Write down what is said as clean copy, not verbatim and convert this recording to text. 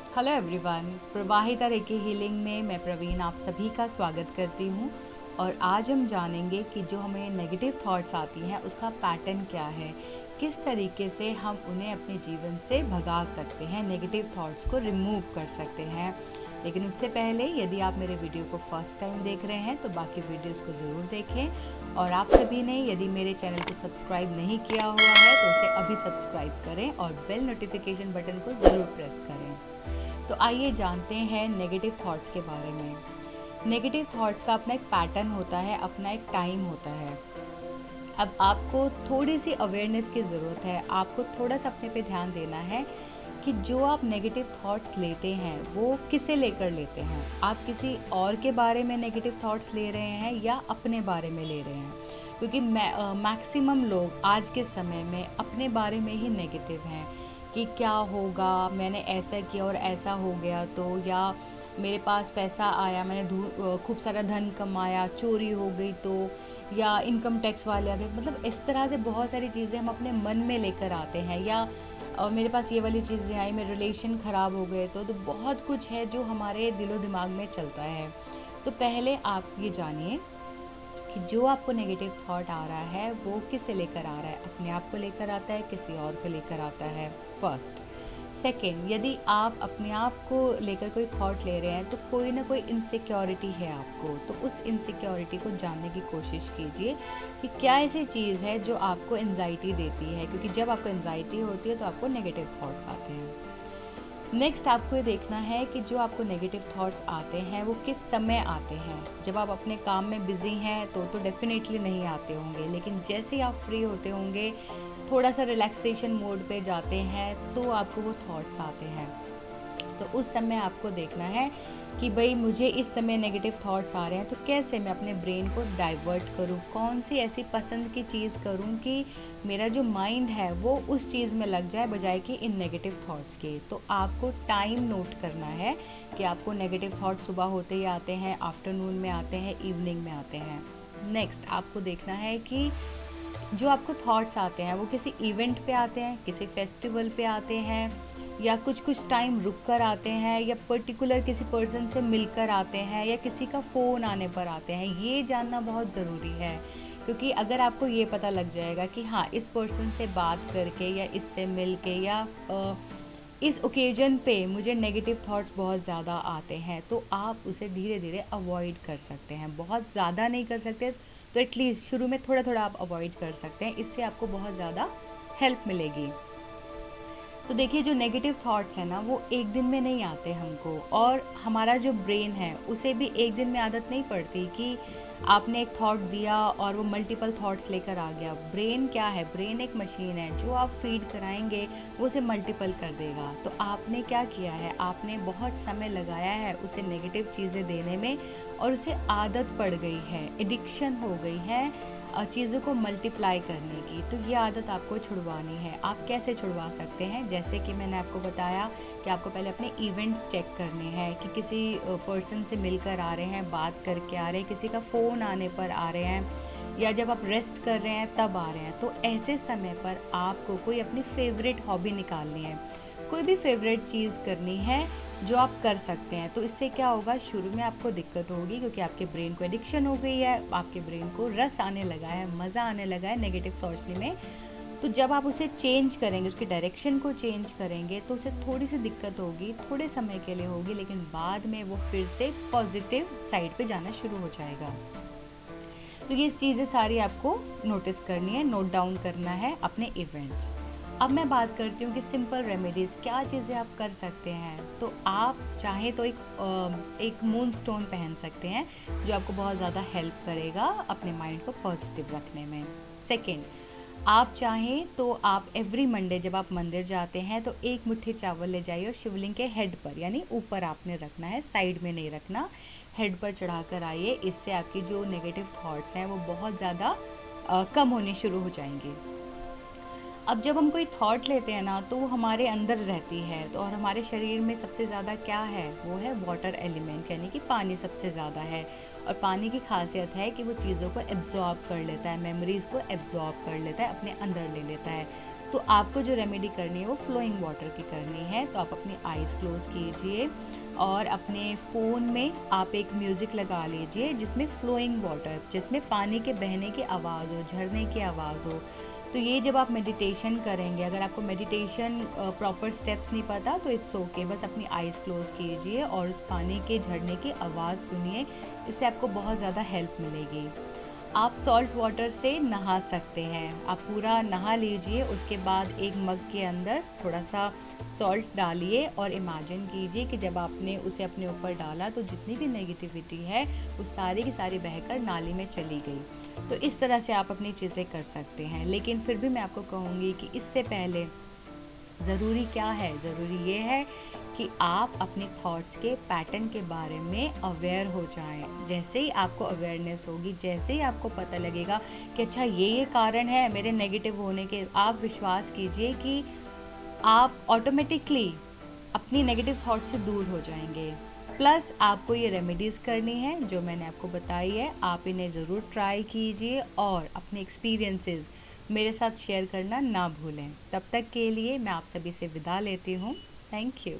Hello everyone, प्रवाहिता recce healing में मैं प्रवीण आप सभी का स्वागत करती हूँ। और आज हम जानेंगे कि जो हमें नेगेटिव थॉट्स आती हैं उसका पैटर्न क्या है, किस तरीके से हम उन्हें अपने जीवन से भगा सकते हैं, नेगेटिव थॉट्स को रिमूव कर सकते हैं। लेकिन उससे पहले यदि आप मेरे वीडियो को फर्स्ट टाइम देख रहे हैं तो बाकी वीडियोस को ज़रूर देखें, और आप सभी ने यदि मेरे चैनल को सब्सक्राइब नहीं किया हुआ है तो उसे अभी सब्सक्राइब करें और बेल नोटिफिकेशन बटन को ज़रूर प्रेस करें। तो आइए जानते हैं नेगेटिव थॉट्स के बारे में। नेगेटिव थॉट्स का अपना एक पैटर्न होता है, अपना एक टाइम होता है। अब आपको थोड़ी सी अवेयरनेस की ज़रूरत है, आपको थोड़ा सा अपने पे ध्यान देना है कि जो आप नेगेटिव थॉट्स लेते हैं वो किसे लेकर लेते हैं। आप किसी और के बारे में नेगेटिव थॉट्स ले रहे हैं या अपने बारे में ले रहे हैं, क्योंकि मैक्सिमम लोग आज के समय में अपने बारे में ही नेगेटिव हैं कि क्या होगा, मैंने ऐसा किया और ऐसा हो गया तो, या मेरे पास पैसा आया, मैंने खूब सारा धन कमाया, चोरी हो गई तो, या इनकम टैक्स वाले आ गए। मतलब इस तरह से बहुत सारी चीज़ें हम अपने मन में लेकर आते हैं, या मेरे पास ये वाली चीज़ें आई, मेरे रिलेशन ख़राब हो गए तो बहुत कुछ है जो हमारे दिलो दिमाग में चलता है। तो पहले आप ये जानिए कि जो आपको नेगेटिव थॉट आ रहा है वो किसे लेकर आ रहा है, अपने आप को लेकर आता है, किसी और को लेकर आता है, फर्स्ट। सेकेंड, यदि आप अपने आप को लेकर कोई थॉट ले रहे हैं तो कोई ना कोई इनसिक्योरिटी है आपको, तो उस इनसिक्योरिटी को जानने की कोशिश कीजिए कि क्या ऐसी चीज़ है जो आपको एंजाइटी देती है, क्योंकि जब आपको एंजाइटी होती है तो आपको नेगेटिव थॉट्स आते हैं। नेक्स्ट आपको ये देखना है कि जो आपको नेगेटिव थॉट्स आते हैं वो किस समय आते हैं। जब आप अपने काम में बिज़ी हैं तो डेफिनेटली नहीं आते होंगे, लेकिन जैसे ही आप फ्री होते होंगे, थोड़ा सा रिलैक्सेशन मोड पे जाते हैं तो आपको वो थॉट्स आते हैं। तो उस समय आपको देखना है कि भाई मुझे इस समय नेगेटिव थॉट्स आ रहे हैं तो कैसे मैं अपने ब्रेन को डाइवर्ट करूँ, कौन सी ऐसी पसंद की चीज़ करूँ कि मेरा जो माइंड है वो उस चीज़ में लग जाए बजाय कि इन नेगेटिव थॉट्स के। तो आपको टाइम नोट करना है कि आपको नेगेटिव थॉट्स सुबह होते ही आते हैं, आफ्टरनून में आते हैं, इवनिंग में आते हैं। नेक्स्ट आपको देखना है कि जो आपको थॉट्स आते हैं वो किसी इवेंट पे आते हैं, किसी फेस्टिवल पे आते हैं, या कुछ टाइम रुक कर आते हैं, या पर्टिकुलर किसी पर्सन से मिलकर आते हैं, या किसी का फ़ोन आने पर आते हैं। ये जानना बहुत ज़रूरी है, क्योंकि अगर आपको ये पता लग जाएगा कि हाँ इस पर्सन से बात करके या इससे मिल के या इस ओकेजन पे मुझे नेगेटिव थॉट्स बहुत ज़्यादा आते हैं, तो आप उसे धीरे धीरे अवॉइड कर सकते हैं। बहुत ज़्यादा नहीं कर सकते तो एटलीस्ट शुरू में थोड़ा थोड़ा आप अवॉइड कर सकते हैं, इससे आपको बहुत ज़्यादा हेल्प मिलेगी। तो देखिए, जो नेगेटिव थॉट्स हैं ना वो एक दिन में नहीं आते हमको, और हमारा जो ब्रेन है उसे भी एक दिन में आदत नहीं पड़ती कि आपने एक थॉट दिया और वो मल्टीपल थॉट्स लेकर आ गया। ब्रेन क्या है, ब्रेन एक मशीन है, जो आप फीड कराएंगे वो उसे मल्टीपल कर देगा। तो आपने क्या किया है, आपने बहुत समय लगाया है उसे नेगेटिव चीज़ें देने में, और उसे आदत पड़ गई है, एडिक्शन हो गई है चीज़ों को मल्टीप्लाई करने की। तो ये आदत आपको छुड़वानी है। आप कैसे छुड़वा सकते हैं, जैसे कि मैंने आपको बताया कि आपको पहले अपने इवेंट्स चेक करने हैं कि किसी पर्सन से मिलकर आ रहे हैं, बात करके आ रहे हैं, किसी का फ़ोन आने पर आ रहे हैं, या जब आप रेस्ट कर रहे हैं तब आ रहे हैं। तो ऐसे समय पर आपको कोई अपनी फेवरेट हॉबी निकालनी है, कोई भी फेवरेट चीज़ करनी है जो आप कर सकते हैं। तो इससे क्या होगा, शुरू में आपको दिक्कत होगी क्योंकि आपके ब्रेन को एडिक्शन हो गई है, आपके ब्रेन को रस आने लगा है, मज़ा आने लगा है नेगेटिव सोचने में। तो जब आप उसे चेंज करेंगे, उसकी डायरेक्शन को चेंज करेंगे, तो उसे थोड़ी सी दिक्कत होगी, थोड़े समय के लिए होगी, लेकिन बाद में वो फिर से पॉजिटिव साइड पे जाना शुरू हो जाएगा। तो ये चीज़ें सारी आपको नोटिस करनी है, नोट डाउन करना है अपने इवेंट्स। अब मैं बात करती हूँ कि सिंपल रेमेडीज़ क्या चीज़ें आप कर सकते हैं। तो आप चाहें तो एक मून स्टोन पहन सकते हैं, जो आपको बहुत ज़्यादा हेल्प करेगा अपने माइंड को पॉजिटिव रखने में। सेकेंड, आप चाहें तो आप एवरी मंडे जब आप मंदिर जाते हैं तो एक मुट्ठी चावल ले जाइए और शिवलिंग के हेड पर, यानी ऊपर आपने रखना है, साइड में नहीं रखना, हेड पर चढ़ा कर आइए। इससे आपकी जो नेगेटिव थॉट्स हैं वो बहुत ज़्यादा कम होने शुरू हो जाएंगे। अब जब हम कोई थॉट लेते हैं ना तो वो हमारे अंदर रहती है, तो और हमारे शरीर में सबसे ज़्यादा क्या है, वो है वाटर एलिमेंट, यानी कि पानी सबसे ज़्यादा है। और पानी की खासियत है कि वो चीज़ों को एब्जॉर्ब कर लेता है, मेमोरीज़ को एब्जॉर्ब कर लेता है, अपने अंदर ले लेता है। तो आपको जो रेमेडी करनी है वो फ्लोइंग वाटर की करनी है। तो आप अपनी आइज़ क्लोज कीजिए और अपने फ़ोन में आप एक म्यूज़िक लगा लीजिए जिसमें फ्लोइंग वाटर, जिसमें पानी के बहने की आवाज़ हो, झरने की आवाज़ हो। तो ये जब आप मेडिटेशन करेंगे, अगर आपको मेडिटेशन प्रॉपर स्टेप्स नहीं पता तो इट्स ओके, बस अपनी आइज़ क्लोज़ कीजिए और उस पानी के झरने की आवाज़ सुनिए। इससे आपको बहुत ज़्यादा हेल्प मिलेगी। आप सॉल्ट वाटर से नहा सकते हैं। आप पूरा नहा लीजिए, उसके बाद एक मग के अंदर थोड़ा सा सॉल्ट डालिए और इमेजिन कीजिए कि जब आपने उसे अपने ऊपर डाला तो जितनी भी नेगेटिविटी है वो सारी की सारी बहकर नाली में चली गई। तो इस तरह से आप अपनी चीज़ें कर सकते हैं। लेकिन फिर भी मैं आपको कहूँगी कि इससे पहले ज़रूरी क्या है, ज़रूरी ये है कि आप अपने थॉट्स के पैटर्न के बारे में अवेयर हो जाएं। जैसे ही आपको अवेयरनेस होगी, जैसे ही आपको पता लगेगा कि अच्छा ये कारण है मेरे नेगेटिव होने के, आप विश्वास कीजिए कि आप ऑटोमेटिकली अपनी नेगेटिव थॉट से दूर हो जाएंगे। प्लस आपको ये रेमेडीज़ करनी है जो मैंने आपको बताई है, आप इन्हें ज़रूर ट्राई कीजिए और अपने एक्सपीरियंसेस मेरे साथ शेयर करना ना भूलें। तब तक के लिए मैं आप सभी से विदा लेती हूँ। Thank you.